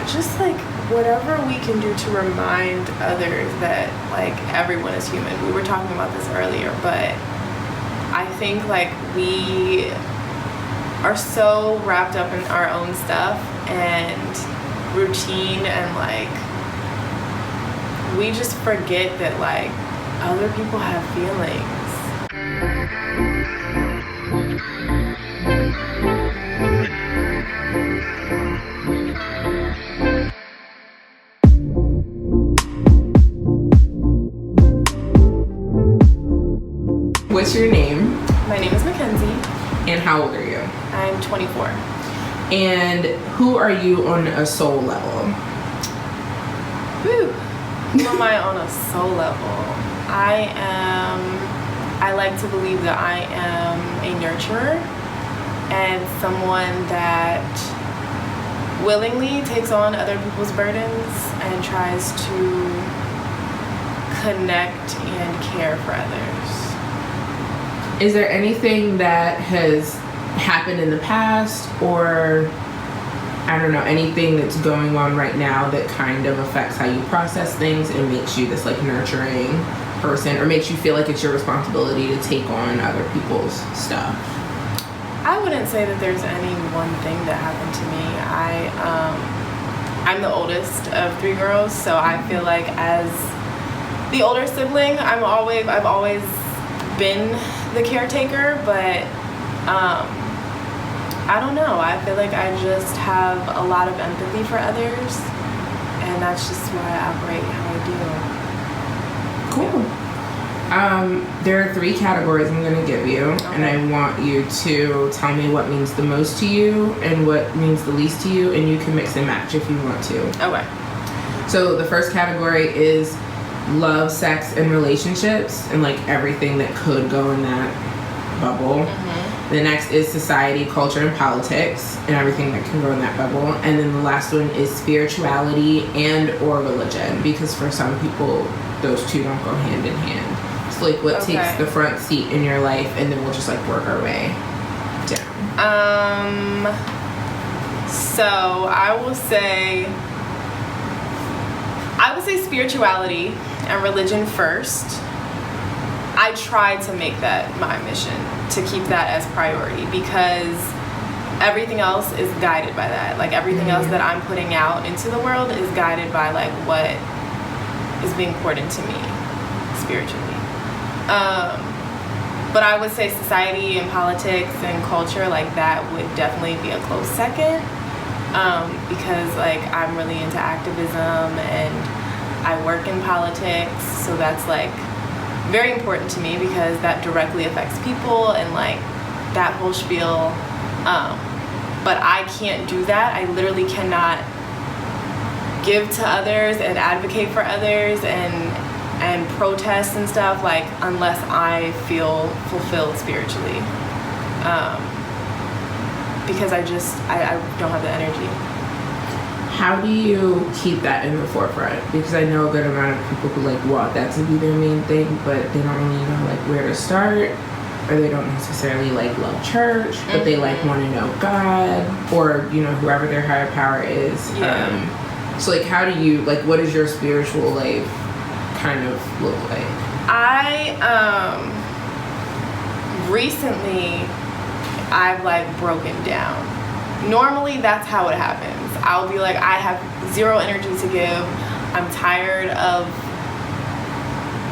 just like whatever we can do to remind others that like everyone is human. We were talking about this earlier, but I think like we are so wrapped up in our own stuff and routine, and like we just forget that like other people have feelings. What's your name? My name is McKenzie. And how old are you? I'm 24. And who are you on a soul level? Whew. Who am I on a soul level? I like to believe that I am a nurturer and someone that willingly takes on other people's burdens and tries to connect and care for others. Is there anything that has happened in the past, or I don't know, anything that's going on right now that kind of affects how you process things and makes you this like nurturing person, or makes you feel like it's your responsibility to take on other people's stuff? I wouldn't say that there's any one thing that happened to me. I'm the oldest of 3 girls, so I feel like as the older sibling, I've always been the caretaker, but I don't know. I feel like I just have a lot of empathy for others, and that's just why I operate how I do. Cool. There are 3 categories I'm going to give you, Okay. and I want you to tell me what means the most to you and what means the least to you, and you can mix and match if you want to. Okay. So the first category is love, sex, and relationships, and like everything that could go in that bubble. The next is society, culture, and politics, and everything that can go in that bubble. And then the last one is spirituality and or religion, because for some people, those two don't go hand in hand. So like what takes the front seat in your life, and then we'll just like work our way down. So I would say spirituality and religion first. I try to make that my mission, to keep that as priority, because everything else is guided by that. Like everything else that I'm putting out into the world is guided by like what is being poured into me spiritually. But I would say society and politics and culture, like that would definitely be a close second, because like I'm really into activism and I work in politics, so that's like very important to me because that directly affects people and like that whole spiel. But I can't do that. I literally cannot give to others and advocate for others and protest and stuff like unless I feel fulfilled spiritually. Because I don't have the energy. How do you keep that in the forefront? Because I know a good amount of people who like want that to be their main thing, but they don't really know like where to start, or they don't necessarily like love church, but they like want to know God, or you know whoever their higher power is. So like how do you like, what does your spiritual life kind of look like? Recently I've like broken down. Normally that's how it happens. I'll be like, I have 0 energy to give. I'm tired of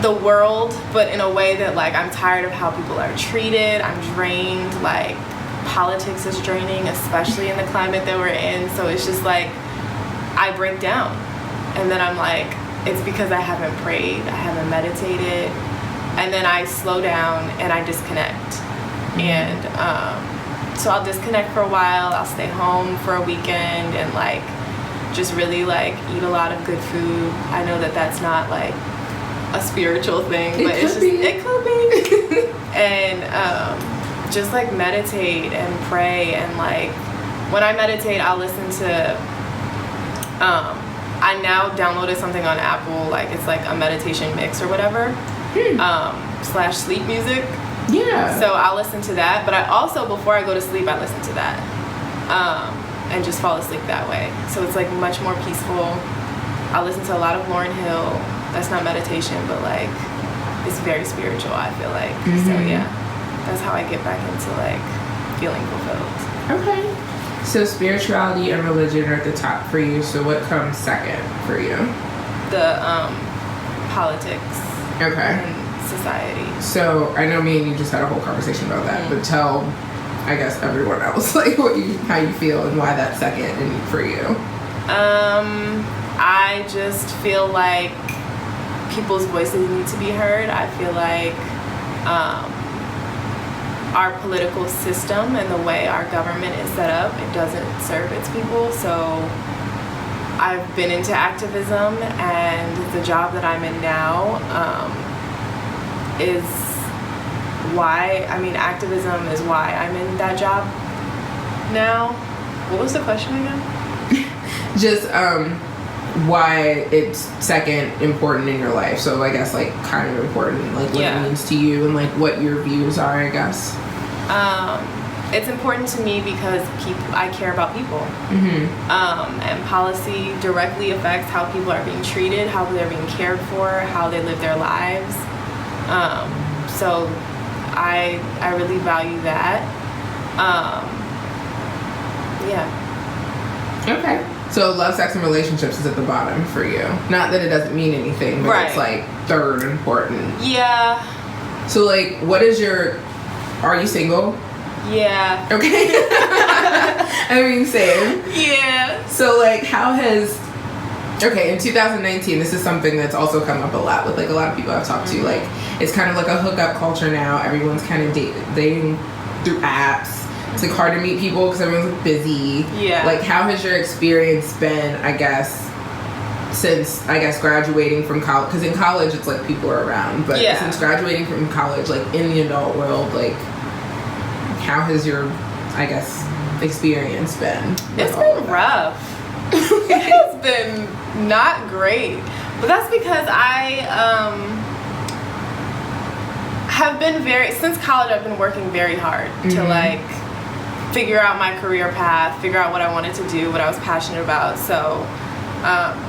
the world, but in a way that like I'm tired of how people are treated. I'm drained. Like politics is draining, especially in the climate that we're in. So it's just like I break down, and then I'm like, it's because I haven't prayed, I haven't meditated, and then I slow down and I disconnect. And so I'll disconnect for a while. I'll stay home for a weekend and like just really like eat a lot of good food. I know that that's not like a spiritual thing, but it could be. And just like meditate and pray, and like when I meditate, I'll listen to I now downloaded something on Apple, like it's like a meditation mix or whatever, / sleep music. Yeah. So I'll listen to that, but I also, before I go to sleep, I listen to that. and just fall asleep that way. So it's like much more peaceful. I listen to a lot of Lauryn Hill. That's not meditation, but like it's very spiritual, I feel like. So yeah, that's how I get back into like feeling fulfilled. Okay. So spirituality and religion are at the top for you. So what comes second for you? The politics. Okay. And society. So I know me and you just had a whole conversation about that, but tell, I guess, everyone else like how you feel and why that's second and for you. I just feel like people's voices need to be heard. I feel like our political system and the way our government is set up, it doesn't serve its people. So I've been into activism, and the job that I'm in now is why, activism is why I'm in that job now. What was the question again? Just why it's second important in your life. So I guess like kind of important, like what it means to you and like what your views are, I guess. It's important to me because I care about people. And policy directly affects how people are being treated, how they're being cared for, how they live their lives. So I really value that. Yeah. Okay. So love, sex, and relationships is at the bottom for you. Not that it doesn't mean anything, but it's like third important. Yeah. So like, are you single? Yeah. Okay. I mean, same. Yeah. So like, in 2019, this is something that's also come up a lot with like a lot of people I've talked to. Like, it's kind of like a hookup culture now. Everyone's kind of dating through apps. It's like hard to meet people because everyone's like busy. Yeah. Like, how has your experience been, I guess, since, I guess, graduating from college? Because in college, it's like people are around. But since graduating from college, like in the adult world, like, how has your, I guess, experience been? It's been rough. It has been not great. But that's because I have been since college, I've been working very hard to like figure out my career path, figure out what I wanted to do, what I was passionate about. So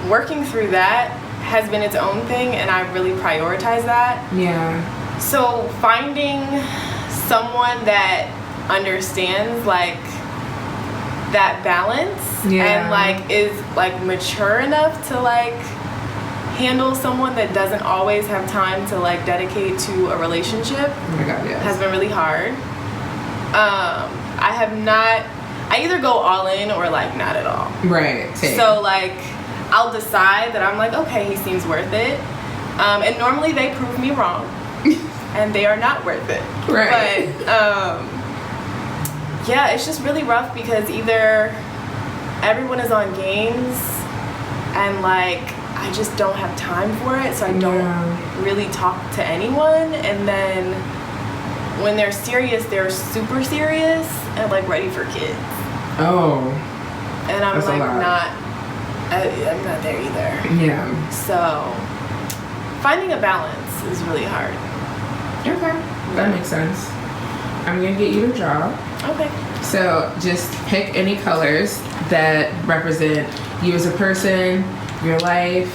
working through that has been its own thing, and I really prioritize that. Yeah. So finding someone that understands like that balance and like is like mature enough to like handle someone that doesn't always have time to like dedicate to a relationship has been really hard. I either go all in or like not at all. Right. Same. So like I'll decide that I'm like, okay, he seems worth it. And normally they prove me wrong and they are not worth it. Right. But yeah, it's just really rough because either everyone is on games and like I just don't have time for it, so I don't really talk to anyone, and then when they're serious, they're super serious and like ready for kids. Oh. And I'm like I'm not there either. Yeah. So finding a balance is really hard. Okay. That makes sense. I'm gonna get you a job. Okay. So just pick any colors that represent you as a person, your life,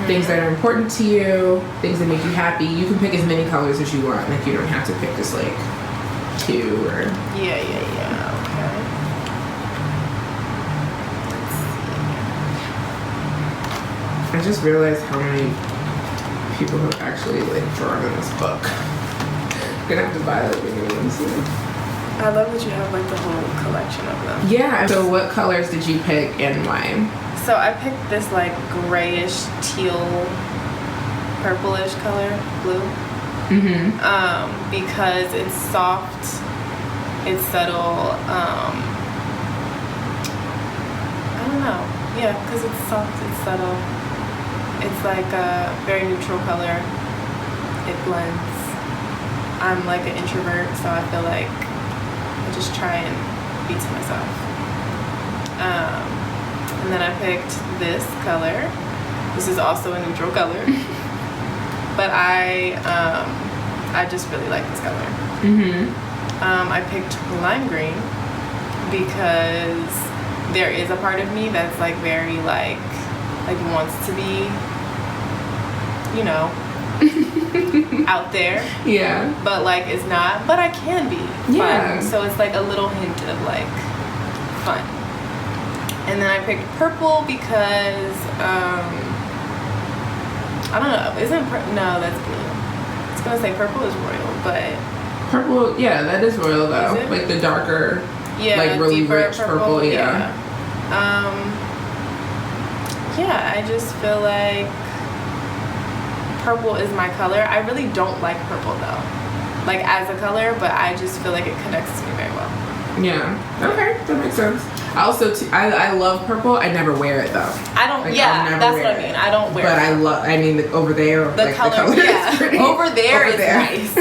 things that are important to you, things that make you happy. You can pick as many colors as you want. Like, you don't have to pick just like 2 or... Yeah. Okay. I just realized how many people have actually like drawn in this book. I'm gonna have to buy like new ones soon. I love that you have like the whole collection of them. Yeah. So what colors did you pick and why? So I picked this like grayish, teal, purplish color, blue. Because it's soft, it's subtle. I don't know. Yeah, because it's soft, it's subtle. It's like a very neutral color. It blends. I'm like an introvert, so I feel like I just try and be to myself. And then I picked this color. This is also a neutral color. But I just really like this color. I picked lime green because there is a part of me that's like very like wants to be, you know, out there. Yeah. But like is not. But I can be fun. So it's like a little hint of like fun. And then I picked purple because I don't know. No, that's blue. I was gonna say purple is royal, but purple, yeah, that is royal though. Is like the darker, like really rich purple. Yeah. Yeah, I just feel like purple is my color. I really don't like purple though, like as a color, but I just feel like it connects to me very well. Yeah. Okay, that makes sense. I also I love purple. I never wear it though. I don't. Like, yeah, that's what I mean. I don't wear. But it. I love. I mean, over there, the color. Yeah, over there is nice.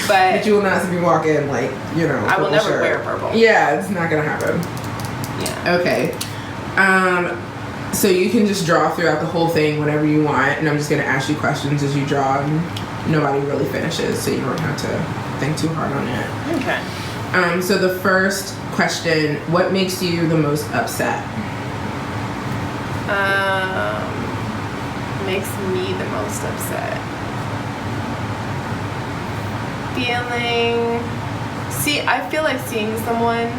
But you will not see me walk in like, you know. I will never shirt. wear purple. Yeah, it's not gonna happen. Yeah. Okay. So you can just draw throughout the whole thing whatever you want, and I'm just gonna ask you questions as you draw, and nobody really finishes, so you don't have to think too hard on it. Okay. So the first question: what makes you the most upset? Makes me the most upset. I feel like seeing someone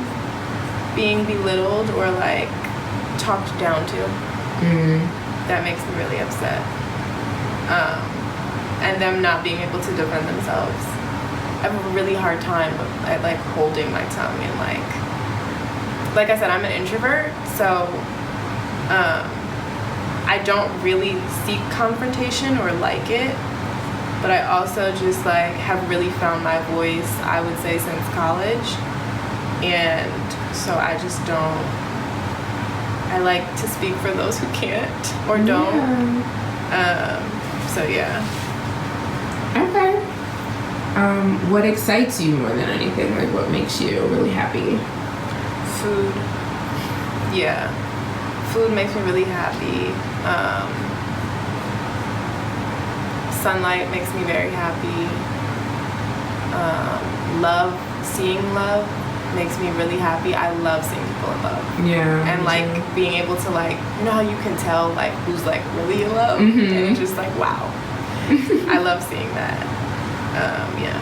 being belittled or like talked down to. That makes me really upset. And them not being able to defend themselves. I have a really hard time at like holding my tongue and like I said, I'm an introvert, so I don't really seek confrontation or like it. But I also just like have really found my voice, I would say, since college. And so I just don't, I like to speak for those who can't or don't. So yeah. Okay. What excites you more than anything? Like what makes you really happy? Food. Yeah. Food makes me really happy. Sunlight makes me very happy. Seeing love makes me really happy. I love seeing people in love. Yeah. And like being able to like, you know how you can tell like who's like really in love? And it's just like, wow. I love seeing that. Yeah.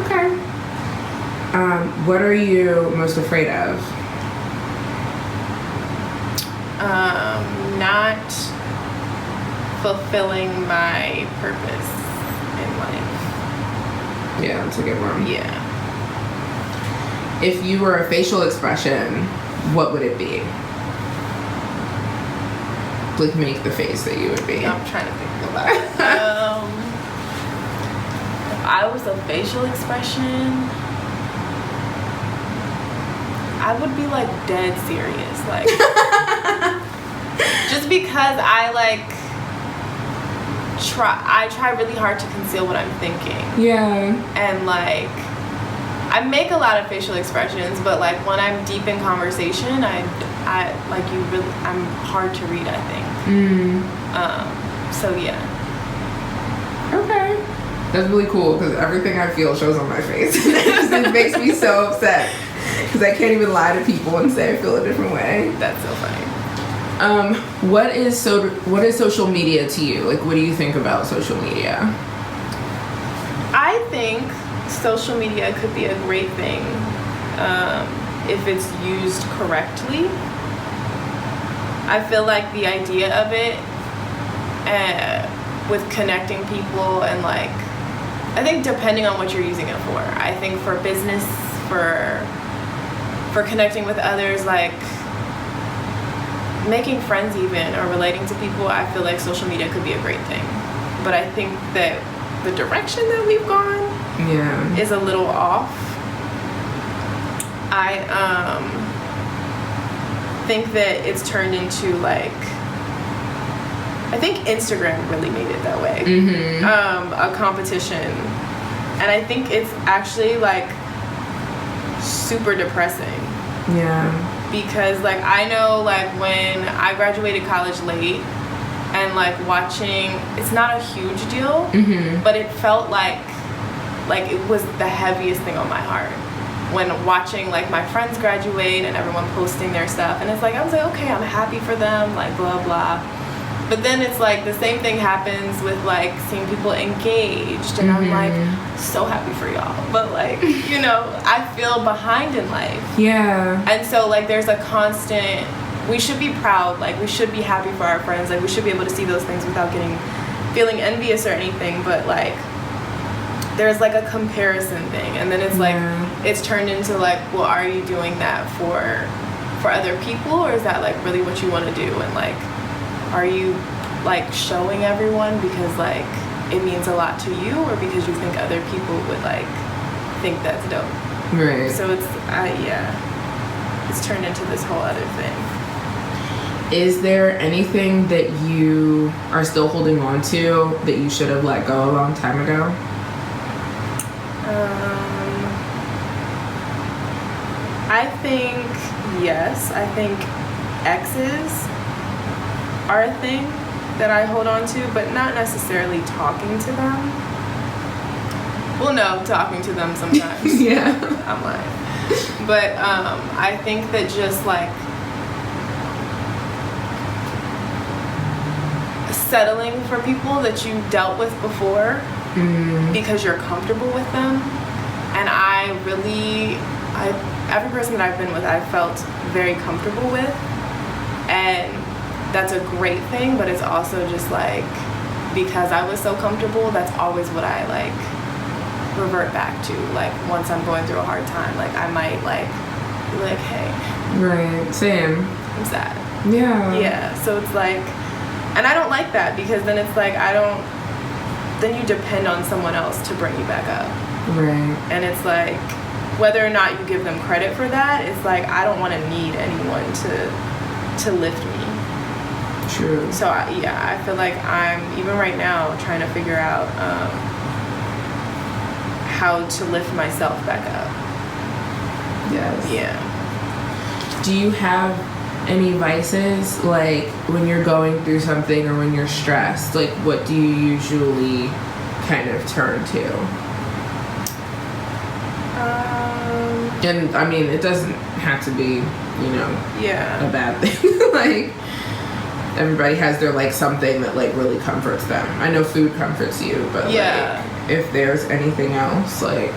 Okay. What are you most afraid of? Not fulfilling my purpose in life. Yeah, that's a good one. Yeah. If you were a facial expression, what would it be? Like make the face that you would be. I'm trying to think about it. If I was a facial expression, I would be like dead serious. Like just because I try really hard to conceal what I'm thinking. Yeah. And like I make a lot of facial expressions, but like when I'm deep in conversation, I'm hard to read, I think. So yeah. Okay. That's really cool because everything I feel shows on my face. It makes me so upset because I can't even lie to people and say I feel a different way. That's so funny. What is social media to you? Like, what do you think about social media? I think social media could be a great thing if it's used correctly. I feel like the idea of it with connecting people and like, I think depending on what you're using it for. I think for business, for connecting with others, like making friends even or relating to people, I feel like social media could be a great thing. But I think that the direction that we've gone is a little off. I think that it's turned into like, I think Instagram really made it that way. A competition. And I think it's actually like super depressing. Yeah. Because like I know like when I graduated college late and like watching, it's not a huge deal, but it felt like it was the heaviest thing on my heart. when watching like my friends graduate and everyone posting their stuff, and it's like I was like, okay, I'm happy for them, like blah blah. But then it's like the same thing happens with like seeing people engaged, and I'm like so happy for y'all, but like you know, I feel behind in life. Yeah. And so like there's a constant, we should be proud, like we should be happy for our friends, like we should be able to see those things without feeling envious or anything, but like there's like a comparison thing, and then it's like it's turned into like, well, are you doing that for other people, or is that like really what you want to do, and like are you like showing everyone because like it means a lot to you, or because you think other people would like think that's dope? Right. So it's it's turned into this whole other thing. Is there anything that you are still holding on to that you should have let go a long time ago? I think yes. I think exes are a thing that I hold on to, but not necessarily talking to them. Well, no, talking to them sometimes. Yeah. I'm lying. But I think that just like settling for people that you dealt with before because you're comfortable with them. And every person that I've been with, I felt very comfortable with. And that's a great thing, but it's also just like, because I was so comfortable, that's always what I like revert back to. Like once I'm going through a hard time, like I might like be like, hey. Right, same. I'm sad. Yeah. Yeah, so it's like, and I don't like that, because then it's like then you depend on someone else to bring you back up. Right. And it's like, whether or not you give them credit for that, it's like, I don't want to need anyone to lift me. True. So I feel like I'm, even right now, trying to figure out how to lift myself back up. Yes. Yeah. Do you have any vices, like when you're going through something or when you're stressed? Like what do you usually kind of turn to? And I mean, it doesn't have to be, a bad thing. Like everybody has their like something that like really comforts them. I know food comforts you, but like if there's anything else, like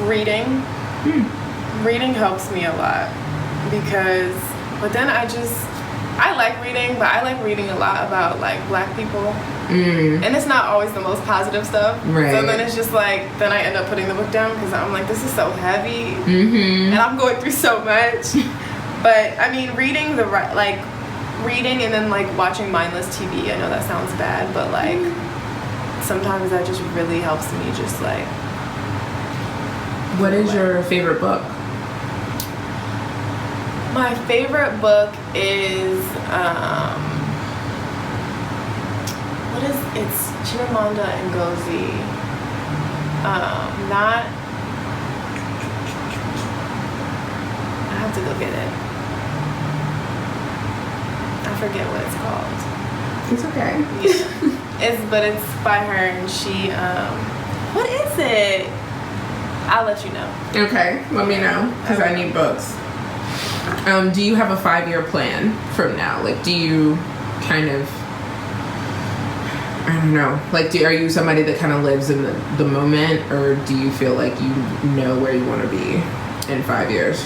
reading. Reading helps me a lot, because but then I like reading, but I like reading a lot about like Black people. And it's not always the most positive stuff. Right. So then it's just like, then I end up putting the book down because I'm like, this is so heavy. And I'm going through so much. But I mean, reading and then like watching mindless TV. I know that sounds bad, but like sometimes that just really helps me just like. What is your favorite book? My favorite book is it's Chimamanda Ngozi. I have to go get it. I forget what it's called. It's okay. Yeah. But it's by her, and she what is it? I'll let you know. Okay, let me know, because I need books. Do you have a 5-year plan from now? Like, do you kind of, I don't know, like, are you somebody that kind of lives in the moment, or do you feel like you know where you want to be in 5 years?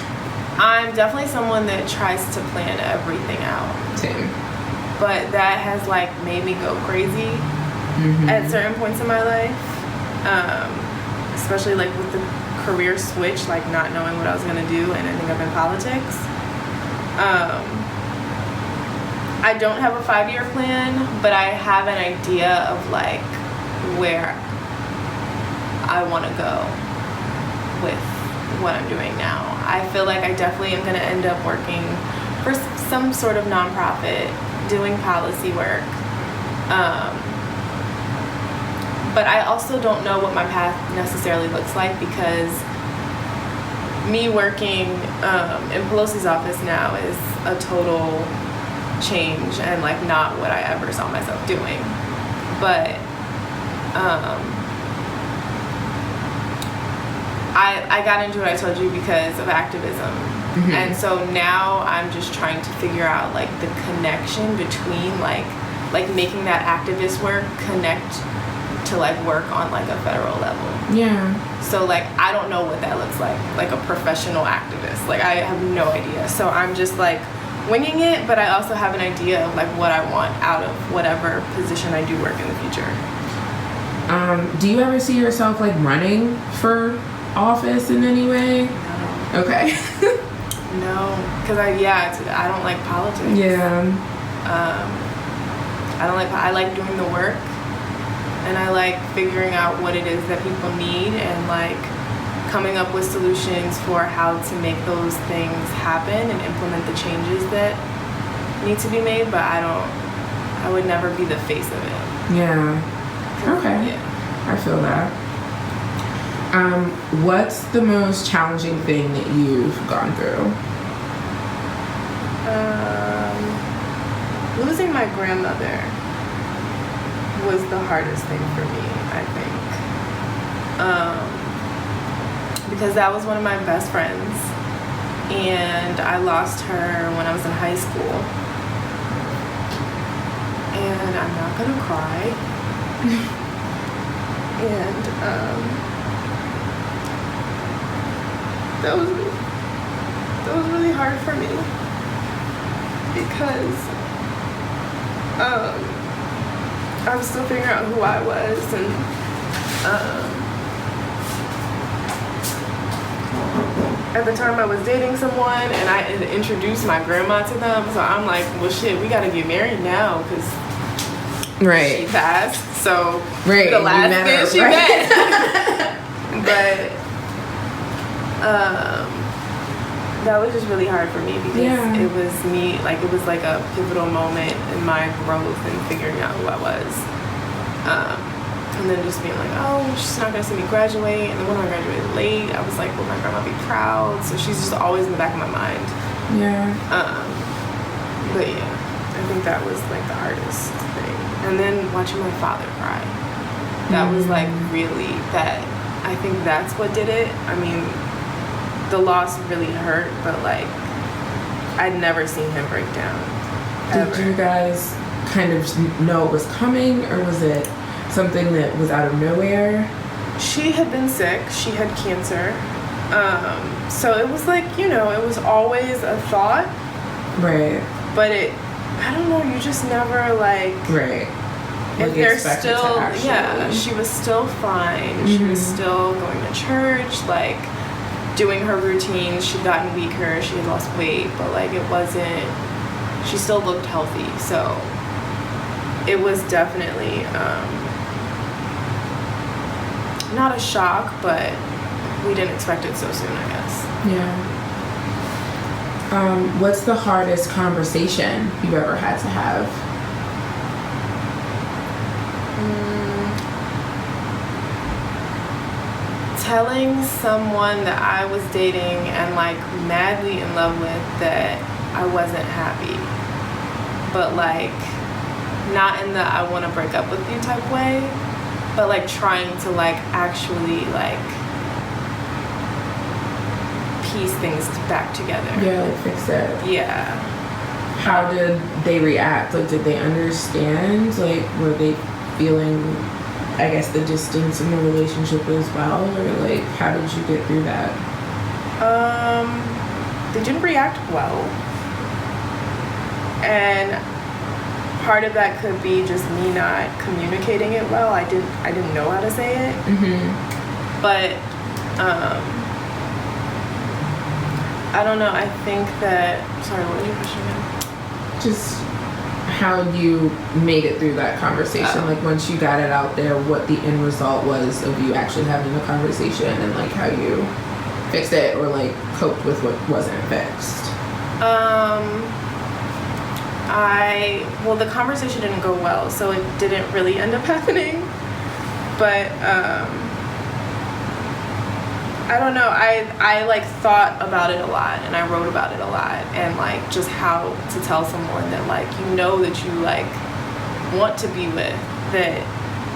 I'm definitely someone that tries to plan everything out. Same. But that has like made me go crazy at certain points in my life. Especially like with the career switch, like not knowing what I was going to do and ending up in politics. I don't have a 5-year plan, but I have an idea of like where I want to go with what I'm doing now. I feel like I definitely am going to end up working for some sort of nonprofit, doing policy work. But I also don't know what my path necessarily looks like, because me working in Pelosi's office now is a total change and like not what I ever saw myself doing. But I got into it, I told you, because of activism. And so now I'm just trying to figure out like the connection between like making that activist work connect to like work on like a federal level. Yeah. So like I don't know what that looks like a professional activist. Like I have no idea. So I'm just like winging it, but I also have an idea of like what I want out of whatever position I do work in the future. Do you ever see yourself like running for office in any way? No. Okay. No, because I don't like politics. Yeah. I like doing the work, and I like figuring out what it is that people need and like coming up with solutions for how to make those things happen and implement the changes that need to be made, but I would never be the face of it. Yeah. Okay. Yeah. I feel that. What's the most challenging thing that you've gone through? Losing my grandmother was the hardest thing for me, I think. Because that was one of my best friends, and I lost her when I was in high school. And I'm not gonna cry. And that was really hard for me because I was still figuring out who I was, and at the time I was dating someone and I had introduced my grandma to them, so I'm like, well shit, we gotta get married now because she passed, so the last man she met. But that was just really hard for me because it was me, like it was like a pivotal moment in my growth and figuring out who I was. And then just being like, oh, she's not gonna see me graduate. And then when I graduated late, I was like, will my grandma be proud? So she's just always in the back of my mind. Yeah. But yeah, I think that was like the hardest thing. And then watching my father cry. That was like really that. I think that's what did it. I mean, the loss really hurt, but like I'd never seen him break down. Did you guys kind of know it was coming, or was it something that was out of nowhere? She had been sick. She had cancer. So it was like, you know, it was always a thought. Right. But I don't know, you just never like... Right. If they're still... Yeah, she was still fine. She was still going to church, like doing her routines. She'd gotten weaker. She had lost weight, but like it wasn't... She still looked healthy. So it was definitely... not a shock, but we didn't expect it so soon, I guess. Yeah. What's the hardest conversation you've ever had to have? Telling someone that I was dating and like madly in love with that I wasn't happy. But like, not in the I want to break up with you type way, but like trying to like actually like piece things back together. Yeah, like fix it. Yeah. How did they react? Like, did they understand? Like, were they feeling, I guess, the distance in the relationship as well? Or like, how did you get through that? They didn't react well. And part of that could be just me not communicating it well. I didn't know how to say it. But I don't know. I think that... Sorry, what was your question again? Just how you made it through that conversation. Like, once you got it out there, what the end result was of you actually having the conversation, and like how you fixed it or like coped with what wasn't fixed. Well, the conversation didn't go well, so it didn't really end up happening. But I don't know. I like thought about it a lot, and I wrote about it a lot, and like just how to tell someone that like you know that you like want to be with, that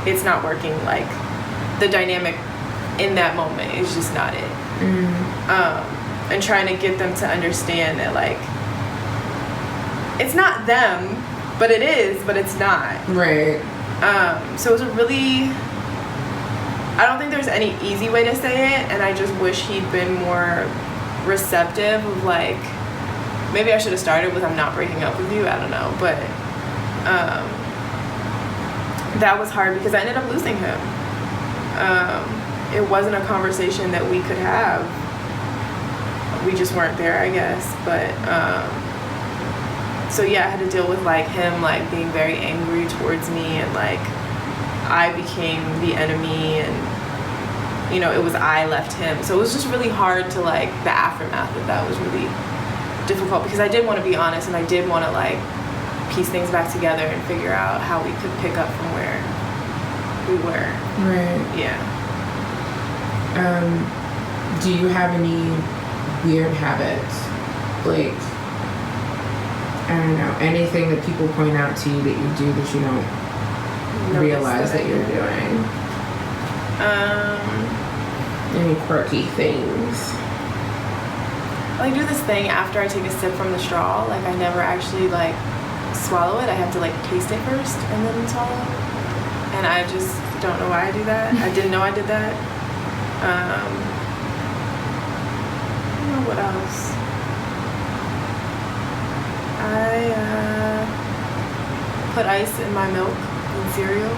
it's not working. Like the dynamic in that moment is just not it. And trying to get them to understand that, like, it's not them, but it is, but it's not. Right. So it was a really, I don't think there's any easy way to say it, and I just wish he'd been more receptive of, like, maybe I should have started with, I'm not breaking up with you, I don't know, but that was hard because I ended up losing him. It wasn't a conversation that we could have. We just weren't there, I guess, but so yeah, I had to deal with, like, him, like, being very angry towards me, and, like, I became the enemy, and, you know, it was I left him. So it was just really hard to, like, the aftermath of that was really difficult because I did want to be honest, and I did want to, like, piece things back together and figure out how we could pick up from where we were. Right. Yeah. Do you have any weird habits? Like, I don't know, anything that people point out to you that you do that you don't realize that you're doing? Any quirky things? I do this thing after I take a sip from the straw. Like, I never actually, like, swallow it. I have to, like, taste it first and then swallow. And I just don't know why I do that. I didn't know I did that. I don't know what else. I put ice in my milk and cereal.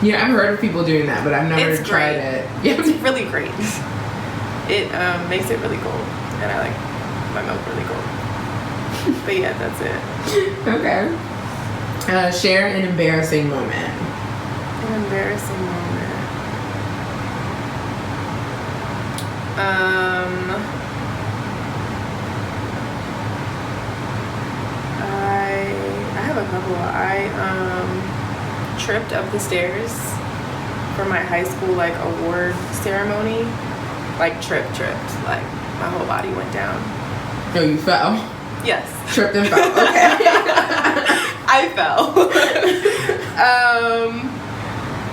Yeah, I've heard of people doing that, but I've never tried it. Yeah. It's really great. It makes it really cold, and I like my milk really cold. But yeah, that's it. Okay. Share an embarrassing moment. An embarrassing moment. I have a couple. I tripped up the stairs for my high school, like, award ceremony. Like, tripped. Like, my whole body went down. Oh, you fell? Yes. Tripped and fell. Okay. I fell.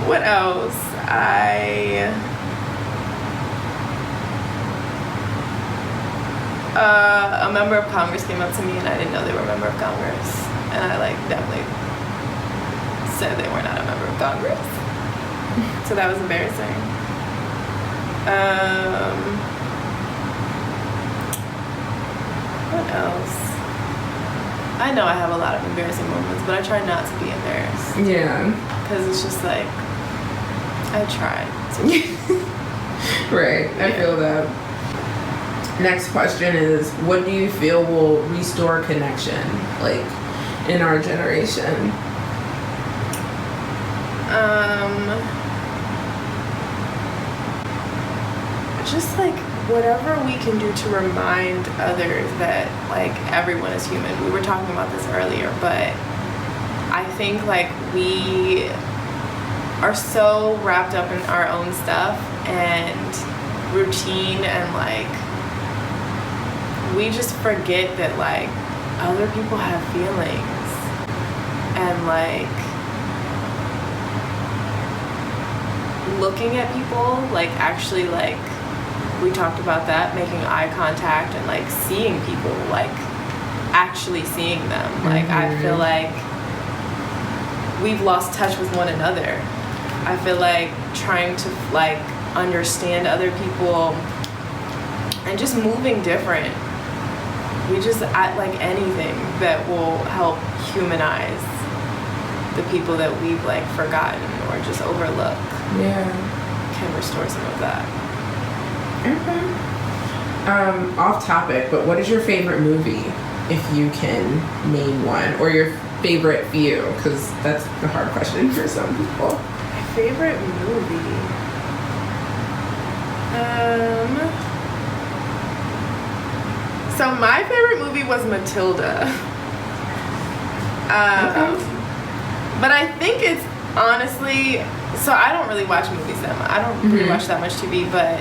What else? A member of Congress came up to me, and I didn't know they were a member of Congress. And I, like, definitely said they were not a member of Congress. So that was embarrassing. What else? I know I have a lot of embarrassing moments, but I try not to be embarrassed. Yeah. Because it's just like, I try to. Right. I feel that. Next question is, what do you feel will restore connection, like, in our generation? Just, like, whatever we can do to remind others that, like, everyone is human. We were talking about this earlier, but I think, like, we are so wrapped up in our own stuff and routine, and, like, we just forget that, like, other people have feelings, and, like, looking at people, like, actually, like, we talked about that, making eye contact and, like, seeing people, like, actually seeing them. Like, I feel like we've lost touch with one another. I feel like trying to, like, understand other people and just moving different. We just act like anything that will help humanize the people that we've, like, forgotten or just overlooked. Yeah. Can restore some of that. Okay. Off topic, but what is your favorite movie, if you can name one, or your favorite few? Because that's the hard question for some people. My favorite movie. So my favorite movie was Matilda. Okay. But I think it's honestly, so I don't really watch movies that much. I don't really watch that much TV, but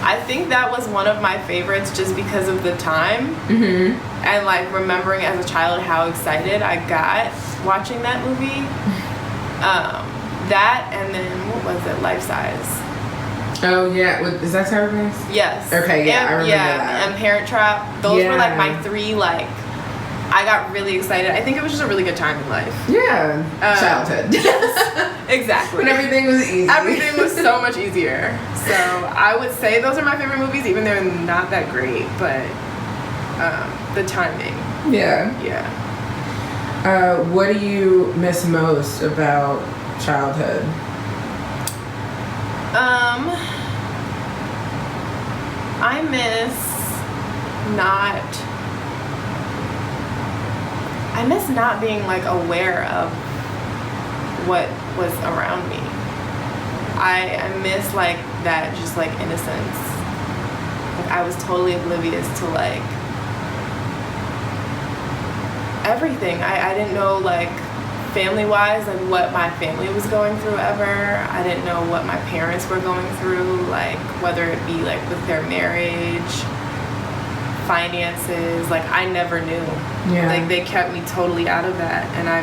I think that was one of my favorites just because of the time. And, like, remembering as a child how excited I got watching that movie. That, and then, what was it? Life Size. Oh, yeah. Is that Tyra Banks? Yes. Okay, yeah, I remember that. And Parent Trap. Those were like my 3, like, I got really excited. I think it was just a really good time in life. Yeah. Childhood. Exactly. When everything was easy. Everything was so much easier. So I would say those are my favorite movies, even though they're not that great, but the timing. Yeah. Yeah. What do you miss most about childhood? I miss not being like aware of what was around me. I miss like that, just like innocence. Like I was totally oblivious to like everything. I didn't know like family-wise, like what my family was going through ever. I didn't know what my parents were going through, like whether it be like with their marriage, finances. Like I never knew. Yeah. Like they kept me totally out of that, and I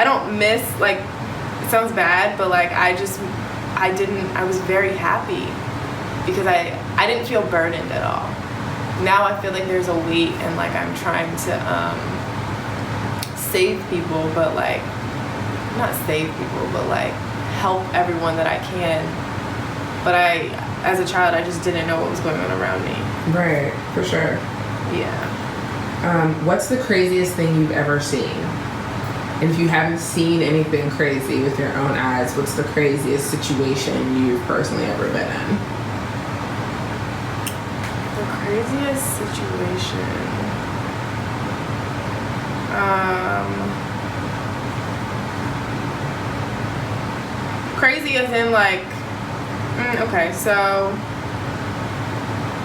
don't miss, like, it sounds bad, but like I was very happy because I didn't feel burdened at all. Now I feel like there's a weight, and like I'm trying to save people, but like not save people, but like help everyone that I can. But as a child, I just didn't know what was going on around me. Right, for sure. Yeah. What's the craziest thing you've ever seen? And if you haven't seen anything crazy with your own eyes, what's the craziest situation you've personally ever been in? The craziest situation. Crazy as in like, okay, so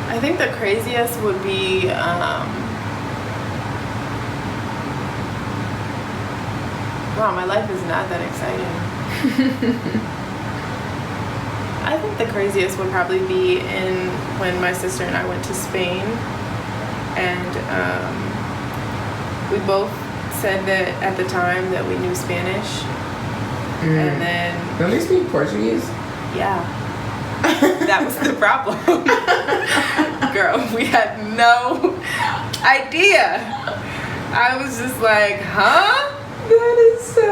I think the craziest would be, wow, my life is not that exciting. I think the craziest would probably be when my sister and I went to Spain, and we both said that at the time that we knew Spanish, and then... Don't they speak Portuguese? Yeah. That was the problem. Girl, we had no idea. I was just like, huh? That is so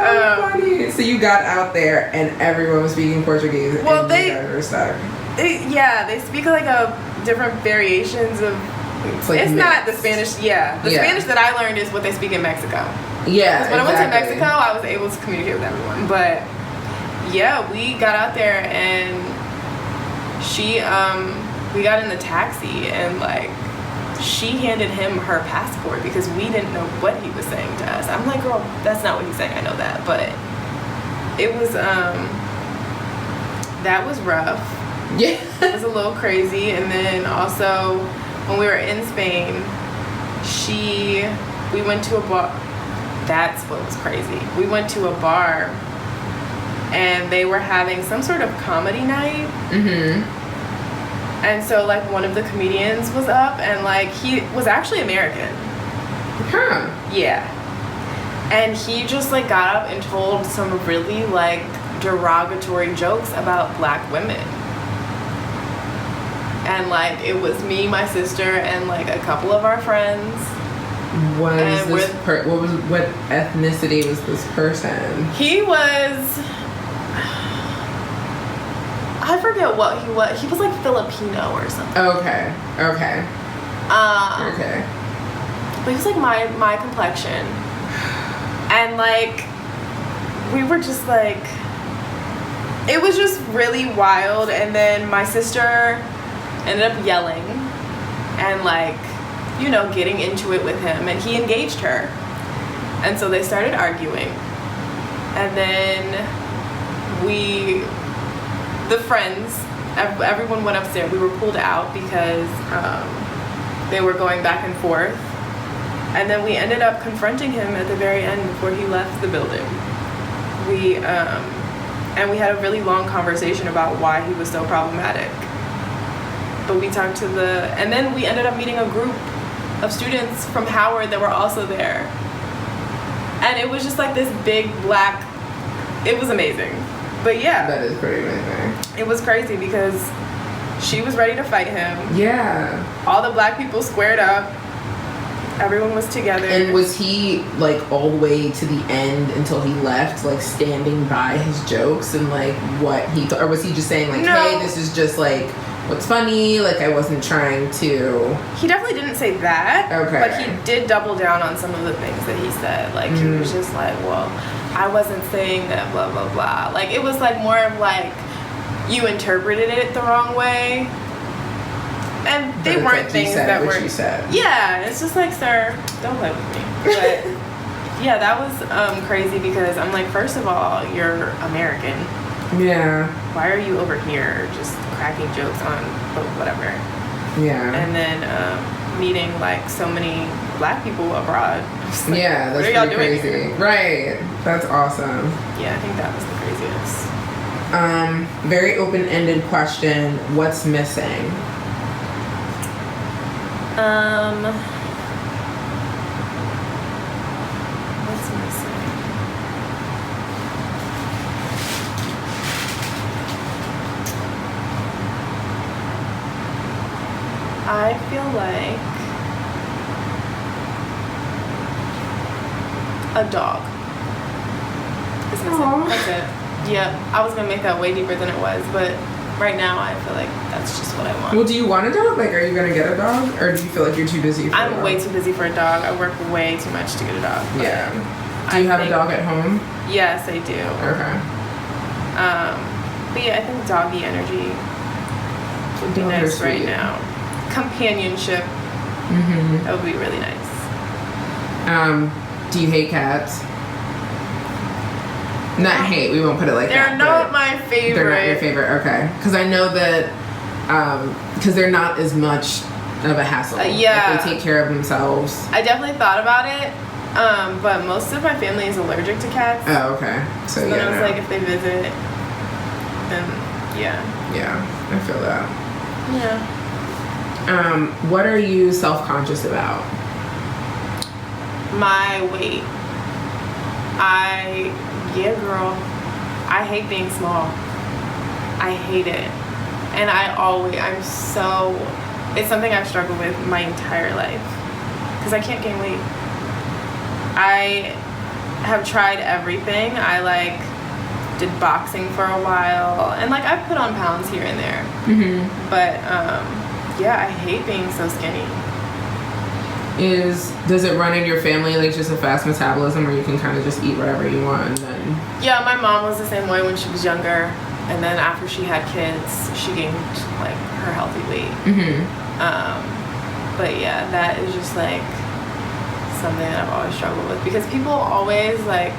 funny. So you got out there and everyone was speaking Portuguese. Well, and you guys were stuck. They speak like a different variations of. It's not the Spanish. Yeah, the Spanish that I learned is what they speak in Mexico. Yeah. When I went to Mexico, I was able to communicate with everyone. But yeah, we got out there and we got in the taxi and like. She handed him her passport because we didn't know what he was saying to us. I'm like, girl, that's not what he's saying. I know that, but it was that was rough. Yeah, it was a little crazy. And then also when we were in Spain, we went to a bar. That's what was crazy. We went to a bar, and they were having some sort of comedy night. Mm-hmm. And so, like, one of the comedians was up, and, like, he was actually American. Huh. Yeah. And he just, like, got up and told some really, like, derogatory jokes about black women. And, like, it was me, my sister, and, like, a couple of our friends. What ethnicity was this person? He was... I forget what he was. He was like Filipino or something. Okay. Okay. But he was like my complexion. And like, we were just like, it was just really wild. And then my sister ended up yelling and like, you know, getting into it with him. And he engaged her. And so they started arguing. And then the friends, everyone went upstairs. We were pulled out because they were going back and forth. And then we ended up confronting him at the very end before he left the building. We had a really long conversation about why he was so problematic. But we talked and then we ended up meeting a group of students from Howard that were also there. And it was just like this big black it was amazing. But yeah. That is pretty amazing. It was crazy because she was ready to fight him. Yeah. All the black people squared up. Everyone was together. And was he, like, all the way to the end until he left, like, standing by his jokes and, like, what he... or was he just saying, like, no. hey, this is just, like, what's funny? Like, I wasn't trying to... He definitely didn't say that. Okay. But he did double down on some of the things that he said. Like, he was just like, well, I wasn't saying that, blah, blah, blah. Like, it was, like, more of, like, you interpreted it the wrong way. And they weren't like things that were... you said. Yeah, it's just like, sir, don't play with me. But, yeah, that was crazy because I'm like, first of all, you're American. Yeah. Why are you over here just cracking jokes on whatever? Yeah. And then meeting, like, so many black people abroad. Like, yeah, that's what are y'all pretty doing crazy. here? Right. That's awesome. Yeah, I think that was the craziest. Very open-ended question. What's missing? What's missing? I feel like a dog is missing. Aww. That's it. Yeah, I was gonna make that way deeper than it was, but right now I feel like that's just what I want. Well, do you want a dog? Like, are you gonna get a dog, or do you feel like you're too busy for a dog? I'm way too busy for a dog. I work way too much to get a dog. Yeah. Do you have a dog at home? Yes, I do. Okay. But yeah, I think doggy energy would be nice right now. Companionship. Mm-hmm. That would be really nice. Do you hate cats? Not hate. We won't put it like that. They're not my favorite. They're not your favorite. Okay. Because I know that because they're not as much of a hassle. Yeah. Like, they take care of themselves. I definitely thought about it, but most of my family is allergic to cats. Oh, okay. So then yeah. I was like, if they visit, then yeah. Yeah, I feel that. Yeah. What are you self-conscious about? My weight. Yeah, girl. I hate being small. I hate it. And it's something I've struggled with my entire life. Because I can't gain weight. I have tried everything. I, like, did boxing for a while. And, like, I've put on pounds here and there. Mm-hmm. But, yeah, I hate being so skinny. Does it run in your family, like, just a fast metabolism where you can kind of just eat whatever you want and then... Yeah, my mom was the same way when she was younger, and then after she had kids, she gained, like, her healthy weight. Mm-hmm. But yeah, that is just, like, something that I've always struggled with, because people always, like,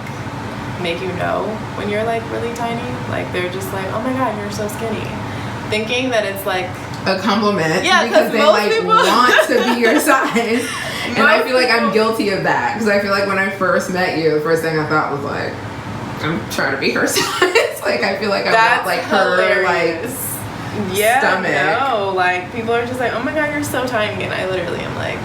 make you know when you're, like, really tiny. Like, they're just like, oh my god, you're so skinny, thinking that it's, like, a compliment. Yeah, because they, like, people... want to be your size. And I feel like I'm guilty of that, because I feel like when I first met you, the first thing I thought was, like, I'm trying to be her size. Like, I feel like I want, like, hilarious. her, like, yeah, stomach. No, like, people are just like, oh my god, you're so tiny, and I literally am like,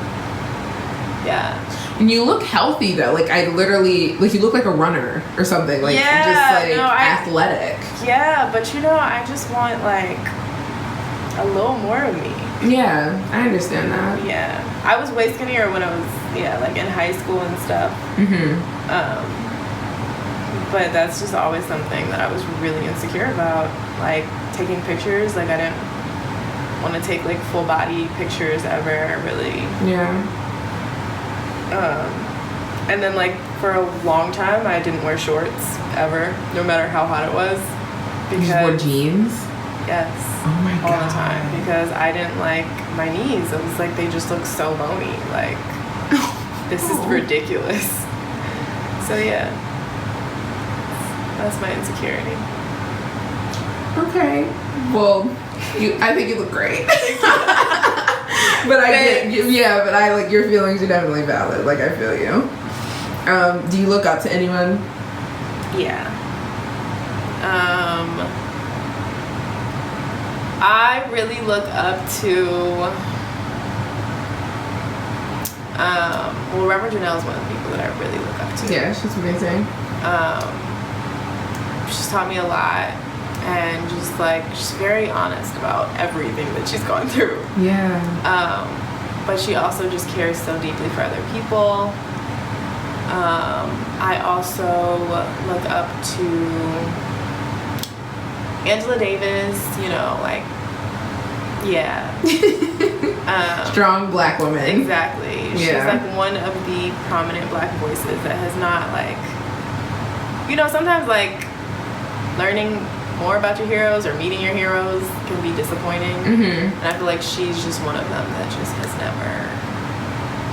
yeah. And you look healthy, though. Like, I literally, like, you look like a runner or something. Like, yeah, just, like, athletic. Yeah, but, you know, I just want, like, a little more of me. Yeah, I understand that. Yeah. I was way skinnier when I was, like, in high school and stuff. Mm-hmm. But that's just always something that I was really insecure about. Like, taking pictures. Like, I didn't want to take, like, full body pictures ever, really. Yeah. And then, like, for a long time, I didn't wear shorts ever, no matter how hot it was. You just wore jeans? Yes. Oh my god. All the time, because I didn't like my knees. It was like they just look so bony. Like, this is ridiculous. So yeah, that's my insecurity. Okay. Well, I think you look great. But but I like your feelings are definitely valid. Like, I feel you. Do you look up to anyone? Yeah. I really look up to, Reverend Janelle is one of the people that I really look up to. Yeah, she's amazing. she's taught me a lot, and just like she's very honest about everything that she's gone through. Yeah. But she also just cares so deeply for other people. I also look up to Angela Davis, you know, like, yeah. Strong black woman. Exactly. Yeah. She's like one of the prominent black voices that has not, like, you know, sometimes like learning more about your heroes or meeting your heroes can be disappointing. Mm-hmm. And I feel like she's just one of them that just has never,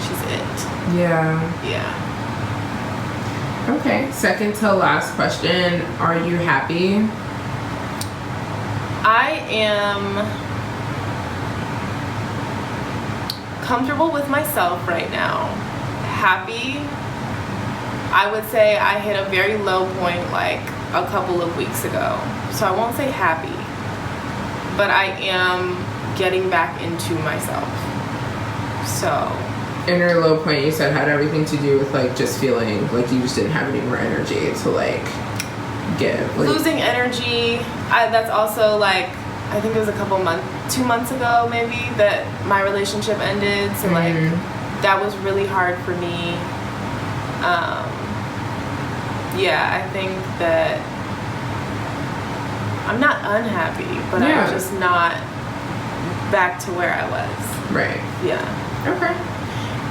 she's it. Yeah. Yeah. Okay, second to last question. Are you happy? I am comfortable with myself right now. Happy. I would say I hit a very low point like a couple of weeks ago. So I won't say happy, but I am getting back into myself. So. In your low point, you said had everything to do with like just feeling like you just didn't have any more energy to like give. Like, losing energy. That's also like, I think it was 2 months ago maybe that my relationship ended. So like that was really hard for me. Yeah, I think that I'm not unhappy, but I'm just not back to where I was. Right. Yeah. Okay.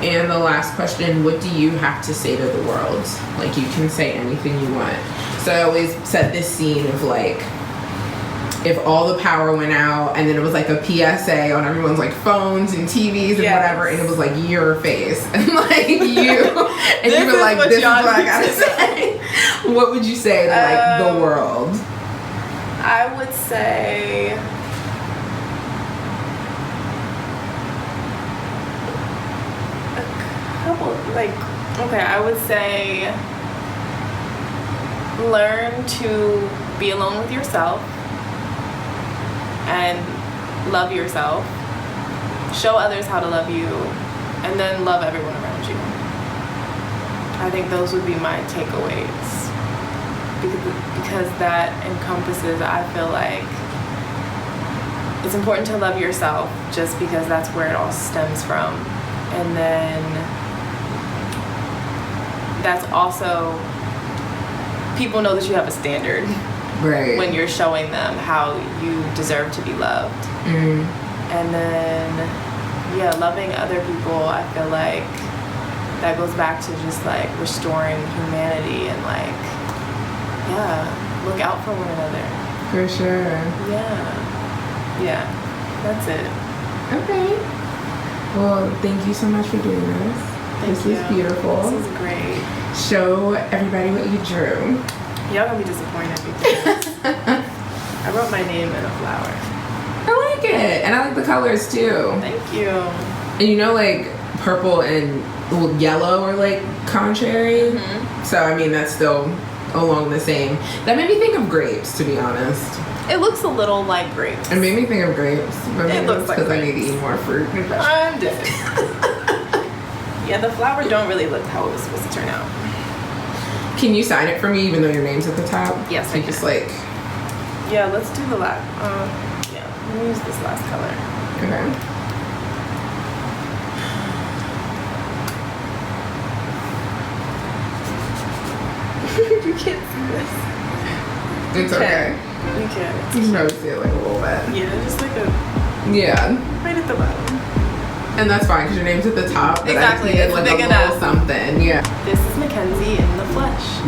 And the last question, what do you have to say to the world? Like, you can say anything you want. So I always set this scene of like, if all the power went out and then it was like a PSA on everyone's like phones and TVs and whatever, and it was like your face and like you, and you were like, this is what I gotta say. What would you say to like the world? I would say, I would say learn to be alone with yourself and love yourself. Show others how to love you, and then love everyone around you. I think those would be my takeaways. Because that encompasses, I feel like it's important to love yourself just because that's where it all stems from. And then that's also, people know that you have a standard. Right. When you're showing them how you deserve to be loved. And then, yeah, loving other people, I feel like that goes back to just like restoring humanity and like, yeah, look out for one another. For sure. Yeah, that's it. Okay. Well, thank you so much for doing this. This was beautiful. This is great. Show everybody what you drew. Y'all gonna be disappointed because I wrote my name in a flower. I like it, and I like the colors too. Thank you. And you know, like purple and yellow are like contrary. So I mean, that's still along the same. That made me think of grapes, to be honest. It looks a little like grapes. It made me think of grapes, but maybe looks it's because like I need to eat more fruit and vegetables. I'm dead. Yeah, the flower don't really look how it was supposed to turn out. Can you sign it for me, even though your name's at the top? Yes, so I can. Just like. Yeah, let's do the last. Yeah, let me use this last color. Okay. You can't see this. It's okay. You can. You can probably see it like a little bit. Yeah, just like a. Yeah. Right at the bottom. And that's fine because your name's at the top. But Exactly. It's like big a enough. little something. Yeah. This is McKenzie in the flesh.